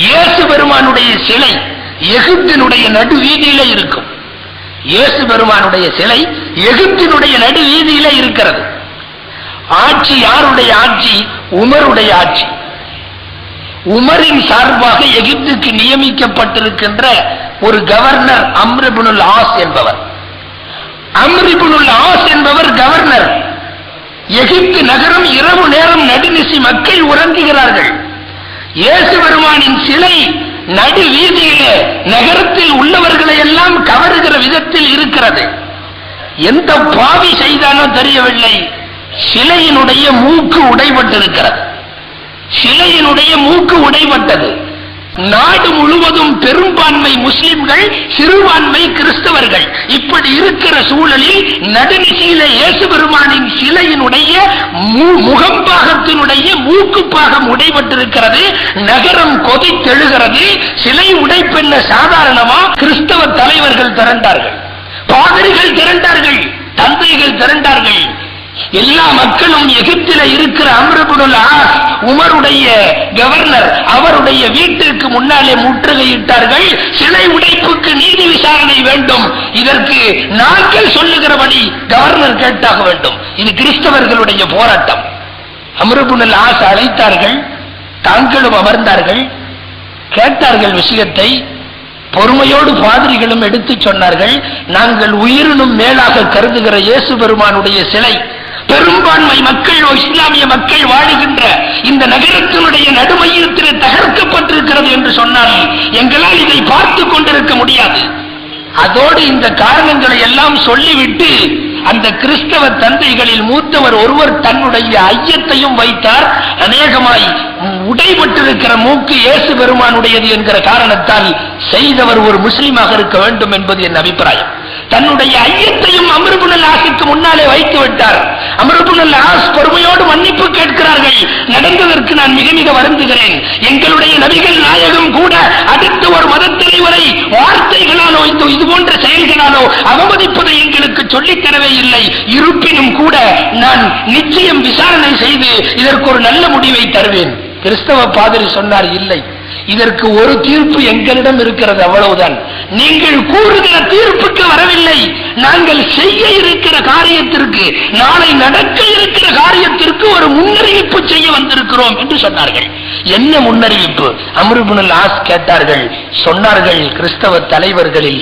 இயேசு பெருமானுடைய சிலை எகிப்தினுடைய நடு வீதியில இருக்கும். இயேசு பெருமானுடைய சிலை எகிப்தினுடைய நடு வீதியில இருக்கிறது. ஆட்சி யாருடைய ஆட்சி? உமருடைய ஆட்சி. உமரின் சார்பாக எகிப்துக்கு நியமிக்கப்பட்டிருக்கின்ற ஒரு கவர்னர் அம்ர் இப்னுல் ஆஸ் என்பவர். அம்ர் இப்னுல் ஆஸ் என்பவர் கவர்னர். எகிப்து நகரம் இரவு நேரம் நடுநிசி மக்கள் உறங்குகிறார்கள். இயேசு பெருமானின் சிலை நடு வீதியிலே நகரத்தில் உள்ளவர்களை எல்லாம் கவருகிற விதத்தில் இருக்கிறது. எந்த பாவி செய்தானோ தெரியவில்லை, சிலையினுடைய மூக்கு உடைபட்டிருக்கிறது. சிலையினுடைய மூக்கு உடைபட்டது. நாடு முழுவதும் பெரும்பான்மை முஸ்லிம்கள், சிறுபான்மை கிறிஸ்தவர்கள். இப்படி இருக்கிற சூழலில் நடுநிசையில இயேசு பெருமானின் சிலையினுடைய முகம்பாகத்தினுடைய மூக்கு பாகம் உடைபட்டிருக்கிறது. நகரம் கொதித்தெழுகிறது. சிலை உடைப்பென்ன சாதாரணமா? கிறிஸ்தவ தலைவர்கள் திரண்டார்கள், பாதிரிகள் திரண்டார்கள், தந்தைகள் திரண்டார்கள். எல்லா மக்களும் எகிப்தில இருக்கிற அம்ர் இப்னுல் ஆஸ், உமருடைய கவர்னர், அவருடைய வீட்டிற்கு முன்னாலே முற்றுகையிட்டார்கள். சிலை உடைப்புக்கு நீதி விசாரணை வேண்டும், இதற்கு நாங்கள் சொல்லுகிறபடி கவர்னர் கேட்டாக வேண்டும். இது கிறிஸ்தவர்களுடைய போராட்டம். அம்ர் இப்னுல் ஆஸ் அழைத்தார்கள், தாங்களும் அமர்ந்தார்கள், கேட்டார்கள் விஷயத்தை. பொறுமையோடு பாதிரிகளும் எடுத்து சொன்னார்கள், நாங்கள் உயிரினும் மேலாக கருதுகிற இயேசு பெருமானுடைய சிலை பெரும்பான்மை மக்கள், இஸ்லாமிய மக்கள் வாழுகின்ற இந்த நகரத்தினுடைய நடுமையத்தில் தகர்க்கப்பட்டிருக்கிறது என்று சொன்னால் எங்களால் இதை பார்த்து கொண்டிருக்க முடியாது. அதோடு இந்த காரணங்களை எல்லாம் சொல்லிவிட்டு அந்த கிறிஸ்தவ தந்தைகளில் மூத்தவர் ஒருவர் தன்னுடைய ஐயத்தையும் வைத்தார். அநேகமாய் உடைபட்டிருக்கிற மூக்கு இயேசு பெருமானுடையது என்கிற காரணத்தால் செய்தவர் ஒரு முஸ்லிமாக இருக்க வேண்டும் என்பது என் அபிப்பிராயம். தன்னுடைய ஐயத்தையும் அம்ர் இப்னுல் ஆஸுக்கு முன்னாலே வைத்து விட்டார். அம்ர் இப்னுல் ஆஸ் பொறுமையோடு மன்னிப்பு கேட்கிறார்கள். நடந்ததற்கு நான் மிக மிக வருந்துகிறேன். எங்களுடைய நபிகள் நாயகம் கூட அடுத்த ஒரு மத தலைவரை வார்த்தைகளாலோ இது போன்ற செயல்களாலோ அவமதிப்பதை எங்களுக்கு சொல்லித்தரவே இல்லை. இருப்பினும் கூட நான் நிச்சயம் விசாரணை செய்து இதற்கு ஒரு நல்ல முடிவை தருவேன். கிறிஸ்தவ பாதிரி சொன்னார், இல்லை, இதற்கு ஒரு தீர்ப்பு எங்களிடம் இருக்கிறது, அவ்வளவுதான். நீங்கள் கூறுகிற தீர்ப்புக்கு வரவில்லை, நாங்கள் செய்ய இருக்கிற காரியத்திற்கு, நாளை நடக்க இருக்கிற காரியத்திற்கு ஒரு முன்னறிவிப்பு செய்ய வந்திருக்கிறோம் என்று சொன்னார்கள். என்ன முன்னறிவிப்பு? அம்ர் இப்னுல் ஆஸ் கேட்டார்கள். சொன்னார்கள், கிறிஸ்தவ தலைவர்களில்